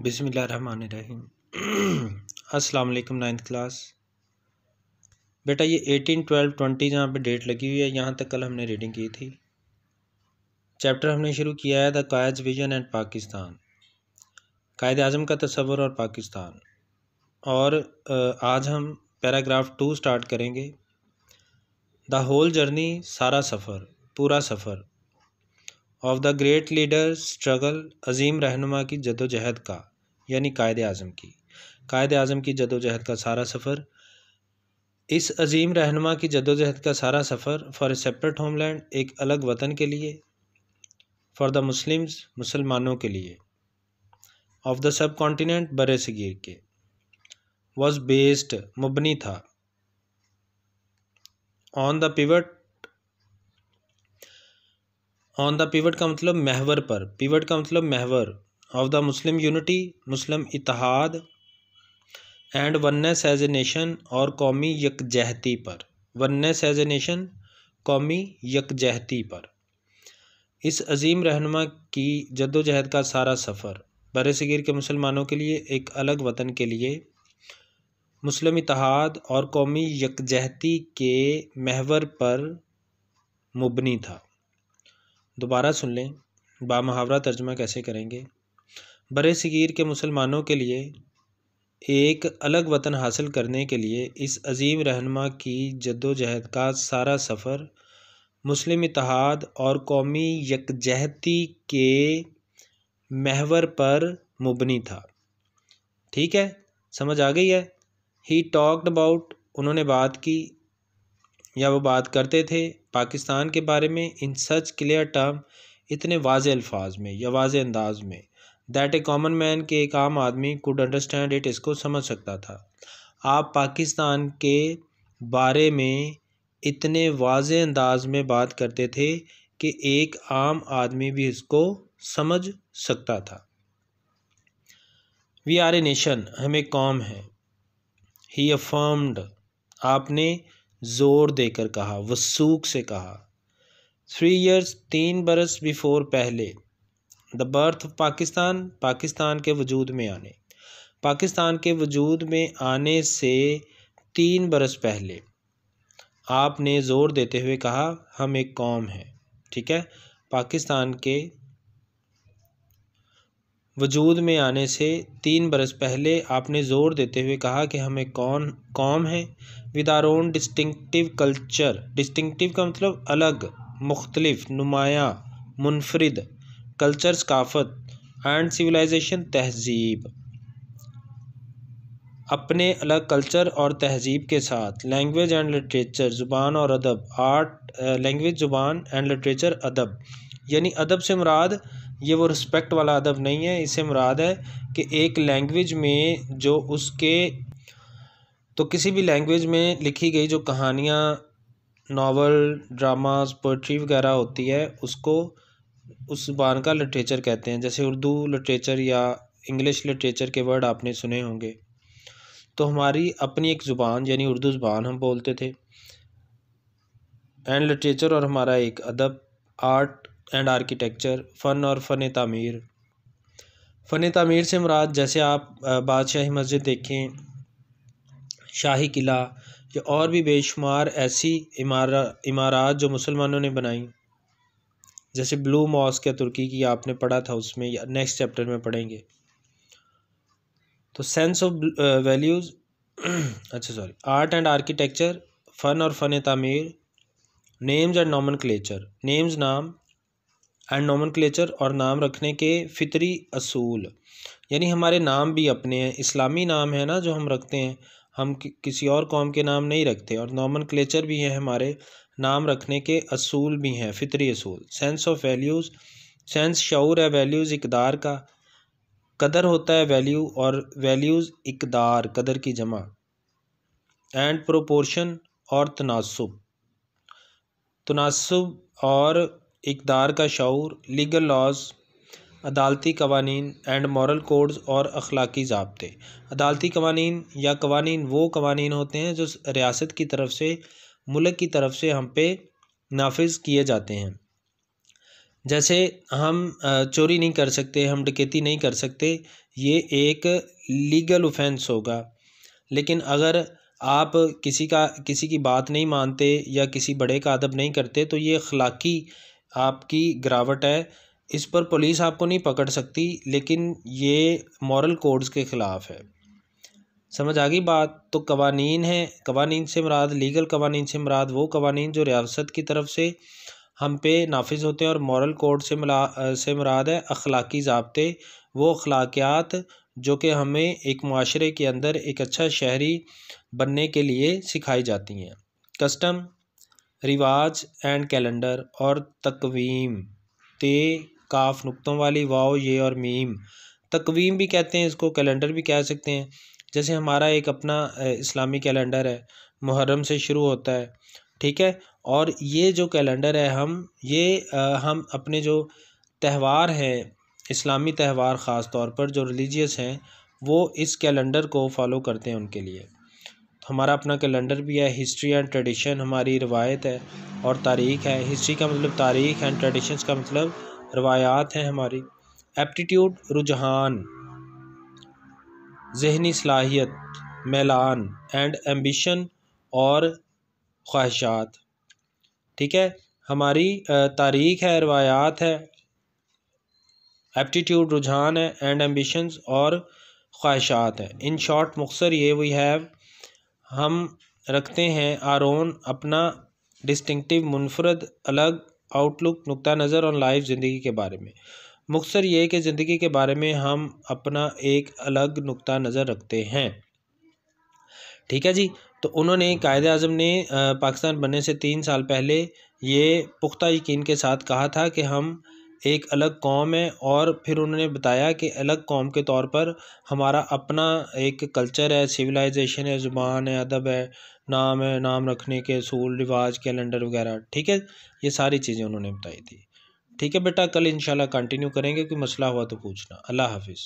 بسم اللہ الرحمن الرحیم۔ السلام علیکم 9th کلاس۔ بیٹا یہ 18, 12, 20 جہاں پہ ڈیٹ لگی ہوئی ہے یہاں تک کل ہم نے ریڈنگ کی تھی۔ چیپٹر ہم نے شروع کیا ہے دا قائد's ویژن اینڈ پاکستان، قائد اعظم کا تصور اور پاکستان، اور آج ہم پیراگراف 2 سٹارٹ کریں گے۔ دا ہول جرنی، سارا سفر، پورا سفر، of the great leader struggle, عظیم رہنما کی جد و جہد کا، یعنی قائد اعظم کی جد و جہد کا سارا سفر۔ اس عظیم رہنما کی جد و جہد کا سارا سفر فار اے سیپریٹ ہوم لینڈ، ایک الگ وطن کے لیے، فار دا مسلمز، مسلمانوں کے لیے، آف دا سب کانٹیننٹ، بر صغیر کے، واز بیسڈ، مبنی تھا، آن the pivot, on the pivot کا مطلب محور پر، پیوٹ کا مطلب محور، آف دا مسلم یونٹی، مسلم اتحاد، and oneness as a nation, اور قومی یکجہتی پر، وننس ایز اے نیشن، قومی یکجہتی پر۔ اس عظیم رہنما کی جد و جہد کا سارا سفر بر صغیر کے مسلمانوں کے لیے، ایک الگ وطن کے لیے، مسلم اتحاد اور قومی یکجہتی کے محور پر مبنی تھا۔ دوبارہ سن لیں، بامحاورہ ترجمہ کیسے کریں گے۔ بر صغیر کے مسلمانوں کے لیے ایک الگ وطن حاصل کرنے کے لیے اس عظیم رہنما کی جد و جہد کا سارا سفر مسلم اتحاد اور قومی یکجہتی کے محور پر مبنی تھا۔ ٹھیک ہے، سمجھ آ گئی ہے۔ ہی ٹاکڈ اباؤٹ، انہوں نے بات کی یا وہ بات کرتے تھے پاکستان کے بارے میں، ان سچ کلیئر ٹرم، اتنے واضح الفاظ میں یا واضح انداز میں، دیٹ اے کامن مین، کہ ایک عام آدمی کوڈ انڈرسٹینڈ اٹ، اس کو سمجھ سکتا تھا۔ آپ پاکستان کے بارے میں اتنے واضح انداز میں بات کرتے تھے کہ ایک عام آدمی بھی اس کو سمجھ سکتا تھا۔ وی آر اے نیشن، ہم ایک قوم ہیں۔ ہی افرمڈ، آپ نے زور دے کر کہا، وثوق سے کہا۔ 3 years، 3 برس، بیفور، پہلے، the birth of Pakistan, Pakistan کے وجود میں آنے، پاکستان کے وجود میں آنے سے 3 برس پہلے آپ نے زور دیتے ہوئے کہا ہم ایک قوم ہیں۔ ٹھیک ہے، پاکستان کے وجود میں آنے سے 3 برس پہلے آپ نے زور دیتے ہوئے کہا کہ ہم ایک قوم ہیں، with our own distinctive culture, distinctive کا مطلب الگ، مختلف، نمایاں، منفرد، کلچر ثقافت، اینڈ سویلائزیشن، تہذیب، اپنے الگ کلچر اور تہذیب کے ساتھ، لینگویج اینڈ لٹریچر، زبان اور ادب، آرٹ، لینگویج، زبان، اینڈ لٹریچر، ادب، یعنی ادب سے مراد یہ وہ رسپیکٹ والا ادب نہیں ہے، اس سے مراد ہے کہ ایک لینگویج میں جو اس کے، تو کسی بھی لینگویج میں لکھی گئی جو کہانیاں، ناول، ڈراماز، پوئٹری وغیرہ ہوتی ہے، اس کو اس زبان کا لٹریچر کہتے ہیں۔ جیسے اردو لٹریچر یا انگلش لٹریچر کے ورڈ آپ نے سنے ہوں گے۔ تو ہماری اپنی ایک زبان یعنی اردو زبان ہم بولتے تھے، اینڈ لٹریچر، اور ہمارا ایک ادب، آرٹ اینڈ آرکیٹیکچر، فن اور فن تعمیر۔ فن تعمیر سے مراد جیسے آپ بادشاہی مسجد دیکھیں، شاہی قلعہ، یا اور بھی بے شمار ایسی عمارات جو مسلمانوں نے بنائیں، جیسے بلو ماسک ہے ترکی کی، آپ نے پڑھا تھا اس میں، یا نیکسٹ چیپٹر میں پڑھیں گے۔ تو sense of values, art and architecture, فن اور فن تعمیر، نیمز اینڈ نومنکلیچر، نیمز نام، اینڈ نومنکلیچر اور نام رکھنے کے فطری اصول، یعنی ہمارے نام بھی اپنے ہیں، اسلامی نام ہے نا جو ہم رکھتے ہیں، ہم کسی اور قوم کے نام نہیں رکھتے، اور نومنکلیچر بھی ہیں، ہمارے نام رکھنے کے اصول بھی ہیں، فطری اصول۔ سینس آف ویلیوز، سینس شعور ہے، ویلیوز اقدار کا، قدر ہوتا ہے ویلیو، اور ویلیوز اقدار، قدر کی جمع، اینڈ پروپورشن اور تناسب، تناسب اور اقدار کا شعور، لیگل لاز، عدالتی قوانین، اینڈ مورل کوڈز اور اخلاقی ضابطے۔ عدالتی قوانین یا قوانین وہ قوانین ہوتے ہیں جو ریاست کی طرف سے، ملک کی طرف سے ہم پہ نافذ کیے جاتے ہیں۔ جیسے ہم چوری نہیں کر سکتے، ہم ڈکیتی نہیں کر سکتے، یہ ایک لیگل اوفینس ہوگا۔ لیکن اگر آپ کسی کی بات نہیں مانتے یا کسی بڑے کا ادب نہیں کرتے تو یہ اخلاقی آپ کی گراوٹ ہے، اس پر پولیس آپ کو نہیں پکڑ سکتی، لیکن یہ مورل کوڈز کے خلاف ہے۔ سمجھ آ گئی بات؟ تو قوانین ہیں، قوانین سے مراد، لیگل قوانین سے مراد وہ قوانین جو ریاست کی طرف سے ہم پہ نافذ ہوتے ہیں، اور مورل کوڈ سے مراد ہے اخلاقی ضابطے، وہ اخلاقیات جو کہ ہمیں ایک معاشرے کے اندر ایک اچھا شہری بننے کے لیے سکھائی جاتی ہیں۔ کسٹم، رواج اینڈ کیلنڈر اور تقویم، تے کاف نقطوں والی، واو یہ اور میم۔ تقویم بھی کہتے ہیں اس کو، کیلنڈر بھی کہہ سکتے ہیں۔ جیسے ہمارا ایک اپنا اسلامی کیلنڈر ہے، محرم سے شروع ہوتا ہے، ٹھیک ہے، اور یہ جو کیلنڈر ہے ہم اپنے جو تہوار ہیں، اسلامی تہوار خاص طور پر جو ریلیجیس ہیں، وہ اس کیلنڈر کو فالو کرتے ہیں ان کے لیے۔ ہمارا اپنا کیلنڈر بھی ہے۔ ہسٹری اینڈ ٹریڈیشن ہماری روایت ہے اور تاریخ ہے۔ ہسٹری کا مطلب تاریخ، اینڈ ٹریڈیشنز کا مطلب روایات ہیں ہماری۔ ایپٹیٹیوڈ رجحان، ذہنی صلاحیت، میلان، اینڈ ایمبیشن اور خواہشات، ٹھیک ہے۔ ہماری تاریخ ہے، روایات ہے، ایپٹیٹیوڈ رجحان ہے، اینڈ ایمبیشنز اور خواہشات ہے۔ ان شارٹ مختصر یہ وی ہیو ہم رکھتے ہیں آر اون اپنا ڈسٹنکٹیو منفرد الگ آؤٹ لک نقطہ نظر آن لائف زندگی کے بارے میں۔ مختصر یہ کہ زندگی کے بارے میں ہم اپنا ایک الگ نقطہ نظر رکھتے ہیں، ٹھیک ہے جی۔ تو انہوں نے قائد اعظم نے پاکستان بننے سے 3 سال پہلے یہ پختہ یقین کے ساتھ کہا تھا کہ ہم ایک الگ قوم ہے، اور پھر انہوں نے بتایا کہ الگ قوم کے طور پر ہمارا اپنا ایک کلچر ہے، سویلائزیشن ہے، زبان ہے، ادب ہے، نام رکھنے کے اصول، رواج، کیلنڈر وغیرہ، ٹھیک ہے۔ یہ ساری چیزیں انہوں نے بتائی تھی، ٹھیک ہے بیٹا۔ کل انشاءاللہ کنٹینیو کریں گے، کوئی مسئلہ ہوا تو پوچھنا۔ اللہ حافظ۔